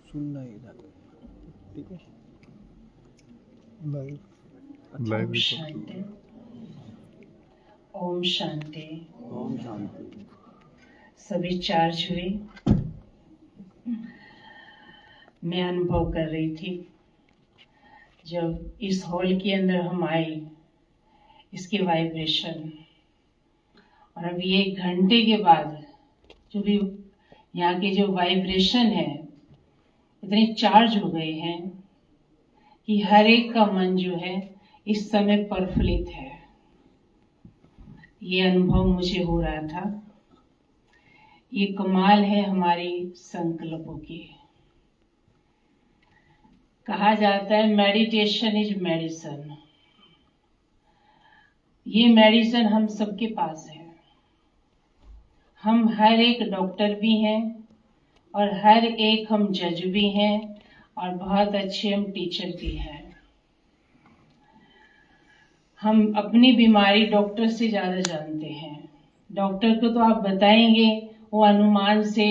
सुनना इधर, ठीक है। ओम शांति। ओम शांति। ओम शांति। सभी चार्ज हुए। मैं अनुभव कर रही थी जब इस हॉल के अंदर हम आए, इसके वाइब्रेशन, और अभी 1 घंटे के बाद जो भी यहाँ के जो वाइब्रेशन है इतने चार्ज हो गए हैं कि हर एक का मन जो है इस समय प्रफुल्लित है। ये अनुभव मुझे हो रहा था। ये कमाल है हमारे संकल्पों की। कहा जाता है मेडिटेशन इज मेडिसिन। ये मेडिसिन हम सबके पास है। हम हर एक डॉक्टर भी हैं और हर एक हम जज भी हैं और बहुत अच्छे हम टीचर भी हैं। हम अपनी बीमारी डॉक्टर से ज्यादा जानते हैं। डॉक्टर को तो आप बताएंगे, वो अनुमान से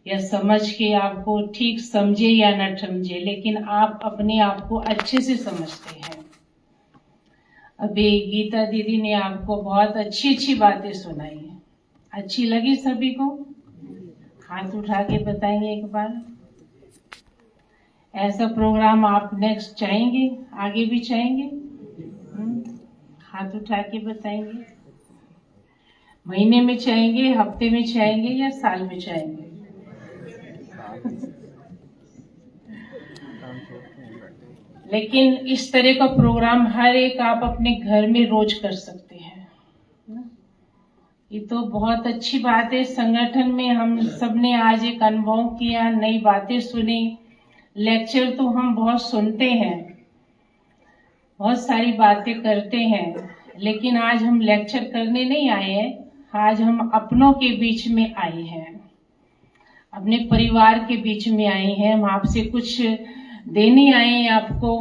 या समझ के आपको ठीक समझे या न समझे, लेकिन आप अपने आप को अच्छे से समझते हैं। अभी गीता दीदी ने आपको बहुत अच्छी अच्छी बातें सुनाई है। अच्छी लगी सभी को? हाथ उठा के बताएंगे एक बार। ऐसा प्रोग्राम आप नेक्स्ट चाहेंगे, आगे भी चाहेंगे? हाथ उठा के बताएंगे। महीने में चाहेंगे, हफ्ते में चाहेंगे या साल में चाहेंगे? लेकिन इस तरह का प्रोग्राम हर एक आप अपने घर में रोज कर सकते हैं। ये तो बहुत अच्छी बात है। संगठन में हम सबने आज एक अनुभव किया, नई बातें सुनी। लेक्चर तो हम बहुत सुनते हैं, बहुत सारी बातें करते हैं, लेकिन आज हम लेक्चर करने नहीं आए हैं। आज हम अपनों के बीच में आए हैं, अपने परिवार के बीच में आए हैं। हम आपसे कुछ देने आए हैं, आपको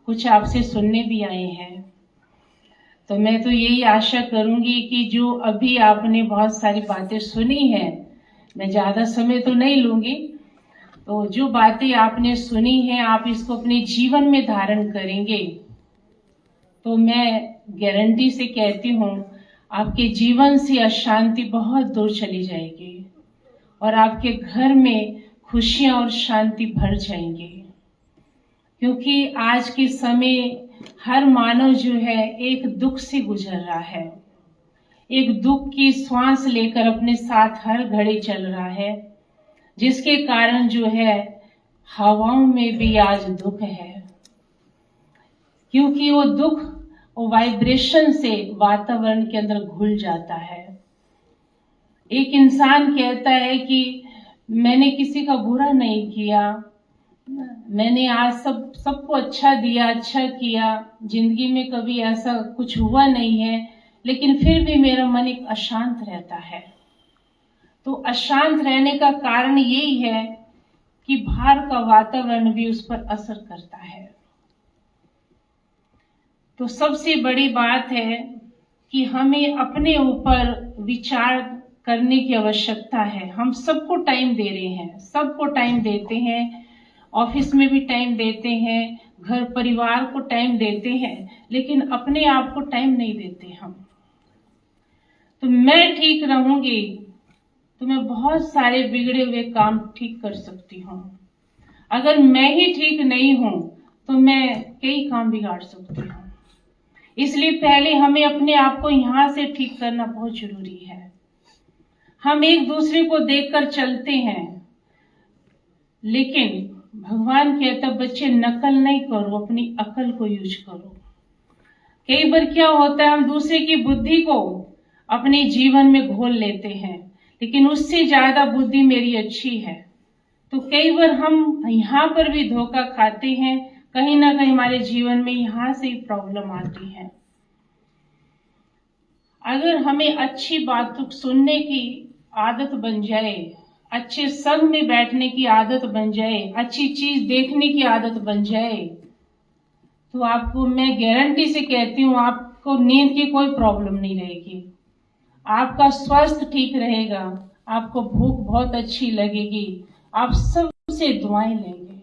कुछ आपसे सुनने भी आए हैं। तो मैं तो यही आशा करूंगी कि जो अभी आपने बहुत सारी बातें सुनी हैं, मैं ज्यादा समय तो नहीं लूंगी, तो जो बातें आपने सुनी हैं आप इसको अपने जीवन में धारण करेंगे तो मैं गारंटी से कहती हूँ आपके जीवन से अशांति बहुत दूर चली जाएगी और आपके घर में खुशियां और शांति भर जाएंगी। क्योंकि आज के समय हर मानव जो है एक दुख से गुजर रहा है, एक दुख की श्वास लेकर अपने साथ हर घड़ी चल रहा है, जिसके कारण जो है हवाओं में भी आज दुख है। क्योंकि वो दुख वो वाइब्रेशन से वातावरण के अंदर घुल जाता है। एक इंसान कहता है कि मैंने किसी का बुरा नहीं किया, मैंने आज सबको अच्छा दिया, अच्छा किया, जिंदगी में कभी ऐसा कुछ हुआ नहीं है, लेकिन फिर भी मेरा मन एक अशांत रहता है। तो अशांत रहने का कारण यही है कि बाहर का वातावरण भी उस पर असर करता है। तो सबसे बड़ी बात है कि हमें अपने ऊपर विचार करने की आवश्यकता है। हम सबको टाइम दे रहे हैं, सबको टाइम देते हैं, ऑफिस में भी टाइम देते हैं, घर परिवार को टाइम देते हैं, लेकिन अपने आप को टाइम नहीं देते हम। तो मैं ठीक रहूंगी तो मैं बहुत सारे बिगड़े हुए काम ठीक कर सकती हूँ। अगर मैं ही ठीक नहीं हूं तो मैं कई काम बिगाड़ सकती हूँ। इसलिए पहले हमें अपने आप को यहां से ठीक करना बहुत जरूरी है। हम एक दूसरे को देखकर चलते हैं, लेकिन भगवान कहता बच्चे नकल नहीं करो, अपनी अकल को यूज करो। कई बार क्या होता है हम दूसरे की बुद्धि को अपने जीवन में घोल लेते हैं, लेकिन उससे ज्यादा बुद्धि मेरी अच्छी है। तो कई बार हम यहाँ पर भी धोखा खाते हैं, कहीं ना कहीं हमारे जीवन में यहाँ से ही प्रॉब्लम आती है। अगर हमें अच्छी बात सुनने की आदत बन जाए, अच्छे संग में बैठने की आदत बन जाए, अच्छी चीज देखने की आदत बन जाए, तो आपको मैं गारंटी से कहती हूँ आपको नींद की कोई प्रॉब्लम नहीं रहेगी, आपका स्वास्थ्य ठीक रहेगा, आपको भूख बहुत अच्छी लगेगी, आप सब सबसे दुआएं लेंगे,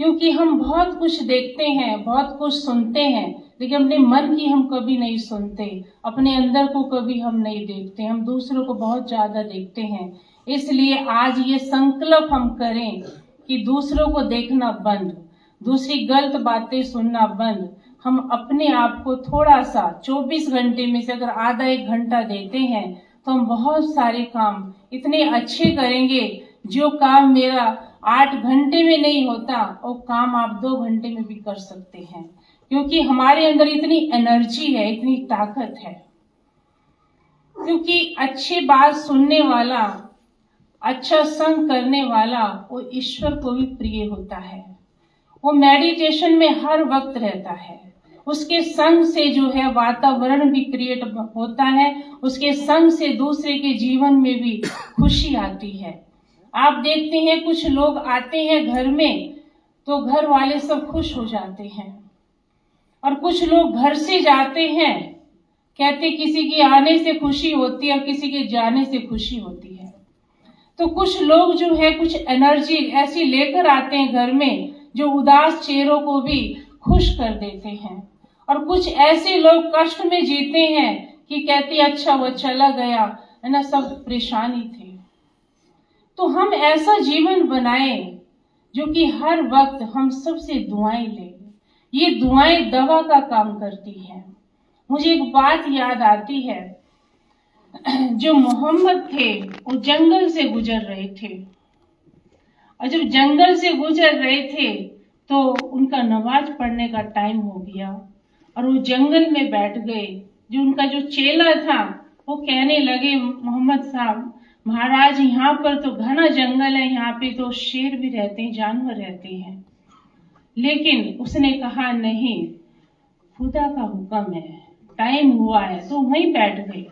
क्योंकि हम बहुत कुछ देखते हैं, बहुत कुछ सुनते हैं, लेकिन अपने मन की हम कभी नहीं सुनते, अपने अंदर को कभी हम नहीं देखते, हम दूसरों को बहुत ज्यादा देखते हैं। इसलिए आज ये संकल्प हम करें कि दूसरों को देखना बंद, दूसरी गलत बातें सुनना बंद। हम अपने आप को थोड़ा सा 24 घंटे में से अगर आधा 1 घंटा देते हैं तो हम बहुत सारे काम इतने अच्छे करेंगे, जो काम मेरा 8 घंटे में नहीं होता वो काम आप 2 घंटे में भी कर सकते हैं, क्योंकि हमारे अंदर इतनी एनर्जी है, इतनी ताकत है। क्योंकि अच्छी बात सुनने वाला, अच्छा संग करने वाला वो ईश्वर को भी प्रिय होता है। वो मेडिटेशन में हर वक्त रहता है, उसके संग से जो है वातावरण भी क्रिएट होता है, उसके संग से दूसरे के जीवन में भी खुशी आती है। आप देखते हैं कुछ लोग आते हैं घर में तो घर वाले सब खुश हो जाते हैं, और कुछ लोग घर से जाते हैं, कहते किसी के आने से खुशी होती है और किसी के जाने से खुशी होती है। तो कुछ लोग जो है कुछ एनर्जी ऐसी लेकर आते हैं घर में जो उदास चेहरों को भी खुश कर देते हैं, और कुछ ऐसे लोग कष्ट में जीते हैं कि कहते अच्छा वो चला गया है ना, सब परेशानी थे। तो हम ऐसा जीवन बनाएं जो कि हर वक्त हम सबसे दुआएं लें। ये दुआएं दवा का काम करती हैं। मुझे एक बात याद आती है, जो मोहम्मद थे वो जंगल से गुजर रहे थे, और जब जंगल से गुजर रहे थे तो उनका नमाज पढ़ने का टाइम हो गया और वो जंगल में बैठ गए। जो उनका जो चेला था वो कहने लगे, मोहम्मद साहब महाराज यहाँ पर तो घना जंगल है, यहाँ पे तो शेर भी रहते हैं, जानवर रहते हैं। लेकिन उसने कहा नहीं, खुदा का हुक्म है, टाइम हुआ है, तो वहीं बैठ गए।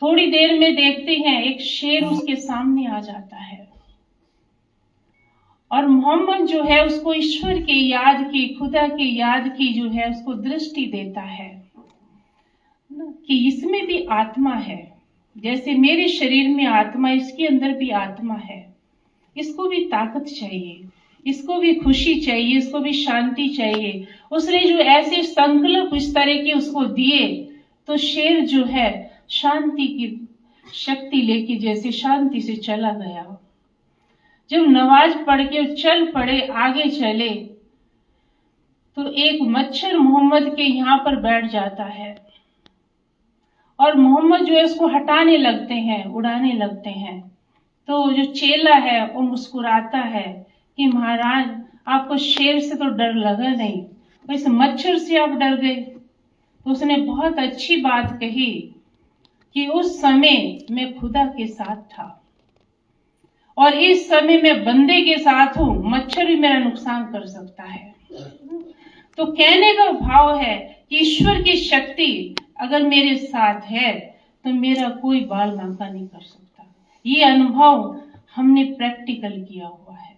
थोड़ी देर में देखते हैं एक शेर उसके सामने आ जाता है, और मोहम्मद जो है उसको ईश्वर की याद की, खुदा की याद की जो है उसको दृष्टि देता है कि इसमें भी आत्मा है, जैसे मेरे शरीर में आत्मा, इसके अंदर भी आत्मा है, इसको भी ताकत चाहिए, इसको भी खुशी चाहिए, इसको भी शांति चाहिए। उसने जो ऐसे संकल्प इस तरह के उसको दिए तो शेर जो है शांति की शक्ति लेके जैसे शांति से चला गया। जब नमाज पढ़ के चल पड़े, आगे चले, तो एक मच्छर मोहम्मद के यहाँ पर बैठ जाता है, और मोहम्मद जो है उसको हटाने लगते हैं, उड़ाने लगते हैं। तो जो चेला है वो मुस्कुराता है कि महाराज आपको शेर से तो डर लगा नहीं, इस मच्छर से आप डर गए। तो उसने बहुत अच्छी बात कही कि उस समय मैं खुदा के साथ था और इस समय मैं बंदे के साथ हूं, मच्छर भी मेरा नुकसान कर सकता है। तो कहने का भाव है कि ईश्वर की शक्ति अगर मेरे साथ है तो मेरा कोई बाल बांका नहीं कर सकता। ये अनुभव हमने प्रैक्टिकल किया हुआ है।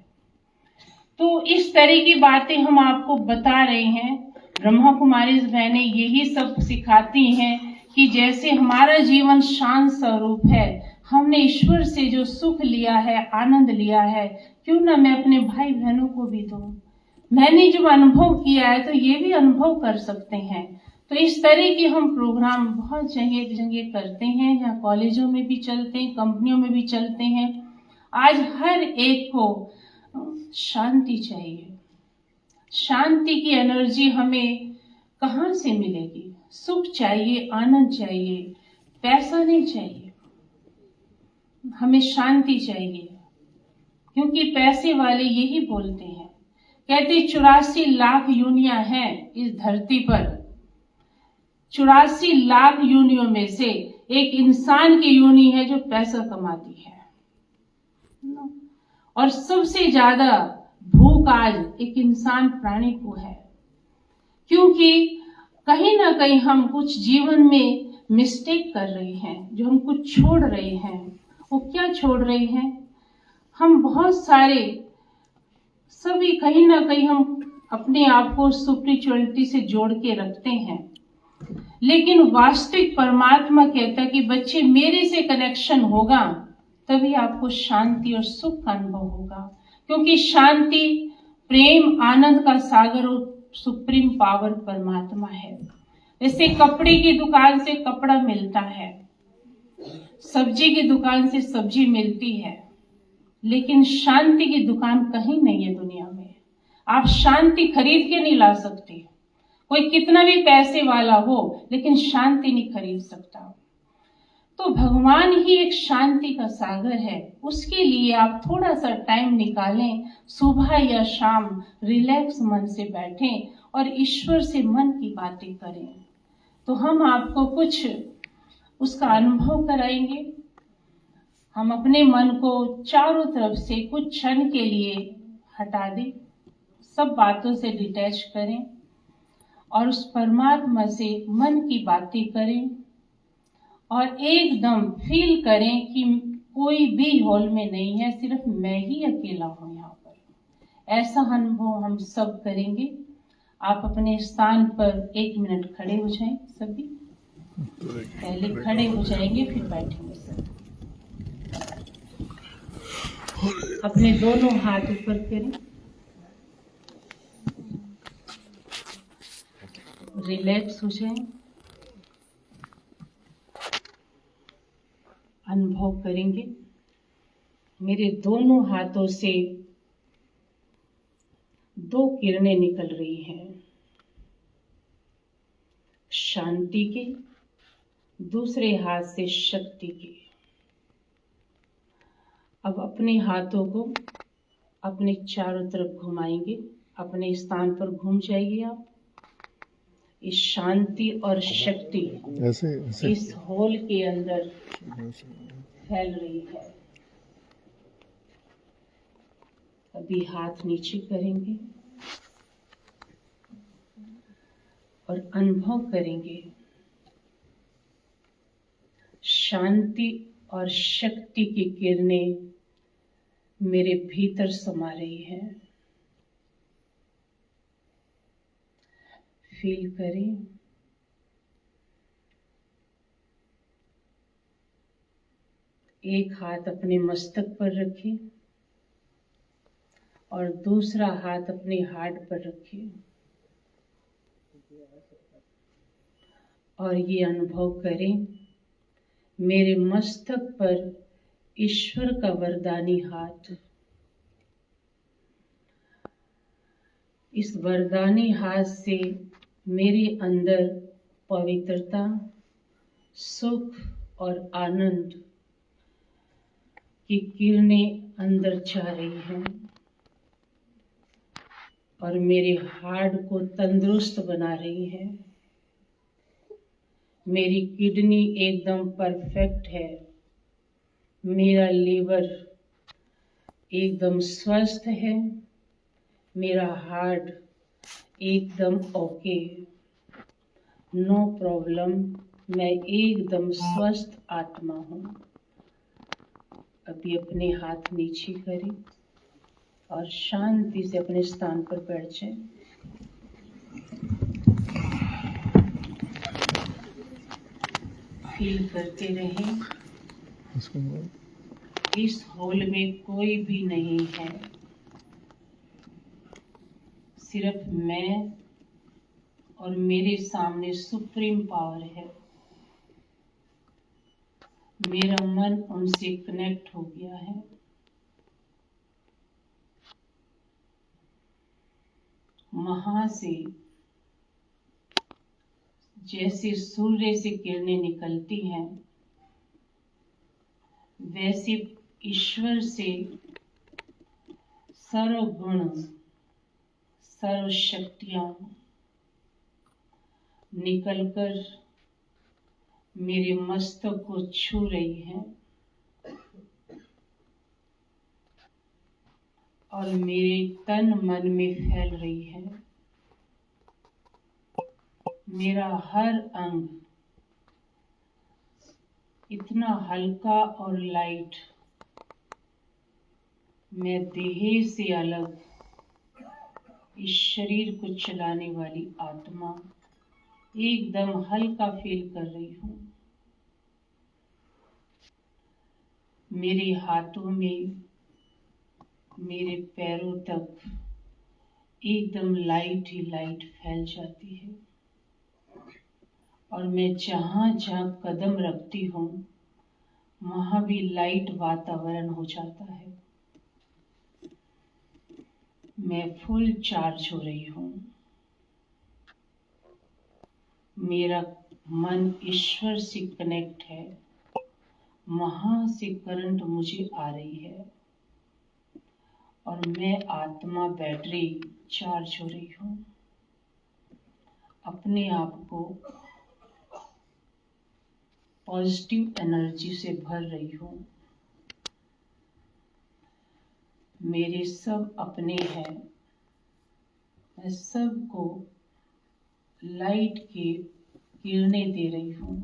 तो इस तरह की बातें हम आपको बता रहे हैं। ब्रह्मा कुमारी बहनें यही सब सिखाती हैं कि जैसे हमारा जीवन शांत स्वरूप है, हमने ईश्वर से जो सुख लिया है, आनंद लिया है, क्यों ना मैं अपने भाई बहनों को भी दूं। मैंने जो अनुभव किया है तो ये भी अनुभव कर सकते हैं। तो इस तरह के हम प्रोग्राम बहुत जगह जगह करते हैं, यहाँ कॉलेजों में भी चलते हैं, कंपनियों में भी चलते हैं। आज हर एक को शांति चाहिए। शांति की एनर्जी हमें कहाँ से मिलेगी? सुख चाहिए, आनंद चाहिए, पैसा नहीं चाहिए, हमें शांति चाहिए। क्योंकि पैसे वाले यही बोलते हैं, कहते 84 लाख योनियां हैं इस धरती पर। 84 लाख योनियों में से एक इंसान की योनि है जो पैसा कमाती है, और सबसे ज्यादा भूख आज एक इंसान प्राणी को है। क्योंकि कहीं ना कहीं हम कुछ जीवन में मिस्टेक कर रहे हैं, जो हम कुछ छोड़ रहे हैं। वो क्या छोड़ रहे हैं? हम बहुत सारे सभी कहीं ना कहीं हम अपने आप को स्पिरिचुअलिटी से जोड़ के रखते हैं, लेकिन वास्तविक परमात्मा कहता है कि बच्चे मेरे से कनेक्शन होगा तभी आपको शांति और सुख का अनुभव होगा, क्योंकि शांति, प्रेम, आनंद का सागर और सुप्रीम पावर परमात्मा है। जैसे कपड़े की दुकान से कपड़ा मिलता है, सब्जी की दुकान से सब्जी मिलती है, लेकिन शांति की दुकान कहीं नहीं है दुनिया में। आप शांति खरीद के नहीं ला सकते। कोई कितना भी पैसे वाला हो, लेकिन शांति नहीं खरीद सकता। तो भगवान ही एक शांति का सागर है। उसके लिए आप थोड़ा सा टाइम निकालें, सुबह या शाम रिलैक्स मन से बैठें और ईश्वर से मन की बातें करें। तो हम आपको कुछ उसका अनुभव कराएंगे। हम अपने मन को चारों तरफ से कुछ क्षण के लिए हटा दें, सब बातों से डिटैच करें और उस परमात्मा से मन की बातें करें और एकदम फील करें कि कोई भी हॉल में नहीं है, सिर्फ मैं ही अकेला हूं यहाँ पर। ऐसा अनुभव हम सब करेंगे। आप अपने स्थान पर 1 मिनट खड़े हो जाएं। सभी पहले खड़े हो जाएंगे, फिर बैठेंगे सब। अपने दोनों हाथ ऊपर करें, रिलैक्स हो जाएं। अनुभव करेंगे मेरे दोनों हाथों से 2 किरणें निकल रही हैं, शांति के, दूसरे हाथ से शक्ति की। अब अपने हाथों को अपने चारों तरफ घुमाएंगे। अपने स्थान पर घूम जाइए आप। इस शांति और शक्ति ऐसे इस हॉल के अंदर फैल रही है। अभी हाथ नीचे करेंगे और अनुभव करेंगे शांति और शक्ति की किरणें मेरे भीतर समा रही हैं। फील करें। एक हाथ अपने मस्तक पर रखें और दूसरा हाथ अपने हार्ट पर रखें और ये अनुभव करें मेरे मस्तक पर ईश्वर का वरदानी हाथ। इस वरदानी हाथ से मेरे अंदर पवित्रता, सुख और आनंद की किरणें अंदर जा रही हैं और मेरे हार्ट को तंदुरुस्त बना रही हैं। मेरी किडनी एकदम परफेक्ट है। मेरा लीवर एकदम स्वस्थ है। मेरा हार्ट एकदम ओके, नो प्रॉब्लम। मैं एकदम स्वस्थ आत्मा हूँ। अभी अपने हाथ नीचे करें और शांति से अपने स्थान पर बैठ जाएं। फील करते रहें। इस हॉल में कोई भी नहीं है, सिर्फ मैं और मेरे सामने सुप्रीम पावर है। मेरा मन उनसे कनेक्ट हो गया है। वहां से जैसे सूर्य से किरणें निकलती हैं, वैसे ईश्वर से सर्व गुण, सर्व शक्तियां निकलकर मेरे मस्तक को छू रही हैं और मेरे तन मन में फैल रही है। मेरा हर अंग इतना हल्का और लाइट, मैं देह से अलग इस शरीर को चलाने वाली आत्मा एकदम हल्का फील कर रही हूँ। मेरे हाथों में, मेरे पैरों तक एकदम लाइट ही लाइट फैल जाती है और मैं जहाँ जहाँ कदम रखती हूँ वहाँ भी लाइट वातावरण हो जाता है। मैं फुल चार्ज हो रही हूँ। मेरा मन ईश्वर से कनेक्ट है, वहाँ से करंट मुझे आ रही है और मैं आत्मा बैटरी चार्ज हो रही हूँ। अपने आप को पॉजिटिव एनर्जी से भर रही हूँ। मेरे सब अपने हैं, मैं सबको लाइट की किरणें दे रही हूँ,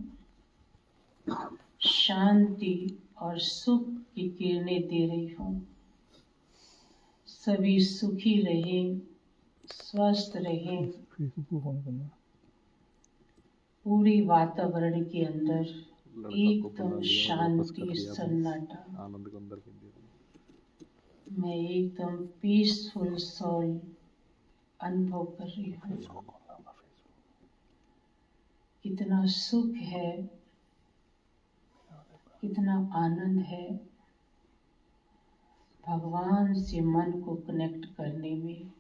शांति और सुख की किरणें दे रही हूँ। सभी सुखी रहें, स्वस्थ रहें। पूरी वातावरण के अंदर एकदम शांति, सन्नाटा। मैं एकदम पीसफुल सोल अनुभव कर रही हूँ। कितना सुख है, कितना आनंद है भगवान से मन को कनेक्ट करने में।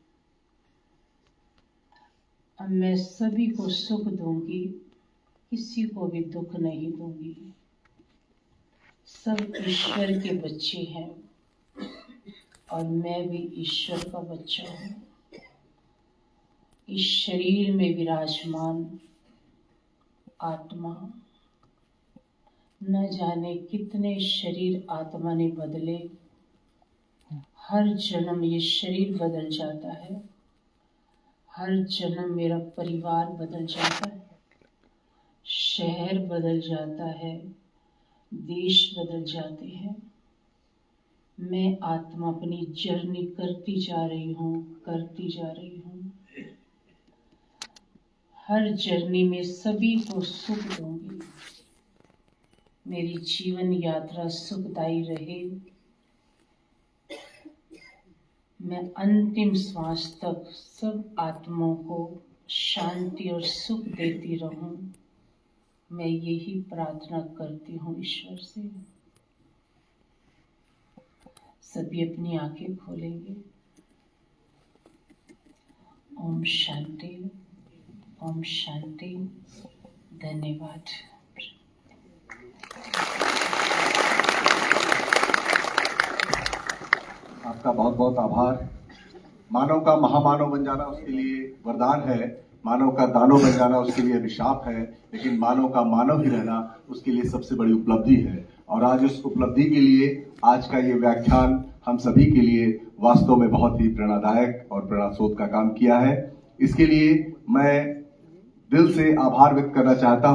अब मैं सभी को सुख दूंगी, किसी को भी दुख नहीं दूंगी। सब ईश्वर के बच्चे हैं और मैं भी ईश्वर का बच्चा हूँ। इस शरीर में विराजमान आत्मा, न जाने कितने शरीर आत्मा ने बदले। हर जन्म ये शरीर बदल जाता है, हर जन्म मेरा परिवार बदल जाता है, शहर बदल जाता है, देश बदल जाते हैं। मैं आत्मा अपनी जर्नी करती जा रही हूँ, करती जा रही हूँ। हर जर्नी में सभी को सुख दूंगी। मेरी जीवन यात्रा सुखदायी रहे। मैं अंतिम श्वास तक सब आत्माओं को शांति और सुख देती रहूं। मैं यही प्रार्थना करती हूँ ईश्वर से। सभी अपनी आंखें खोलेंगे। ओम शांति, ओम शांति। धन्यवाद। आपका बहुत बहुत आभार। मानव का महामानव बन जाना उसके लिए वरदान है, मानव का दानव बन जाना उसके लिए अभिशाप है, लेकिन मानव का मानव ही रहना उसके लिए सबसे बड़ी उपलब्धि है। और आज उस उपलब्धि के लिए आज का ये व्याख्यान हम सभी के लिए वास्तव में बहुत ही प्रेरणादायक और प्रेरणास्रोत का काम किया है। इसके लिए मैं दिल से आभार व्यक्त करना चाहता हूं।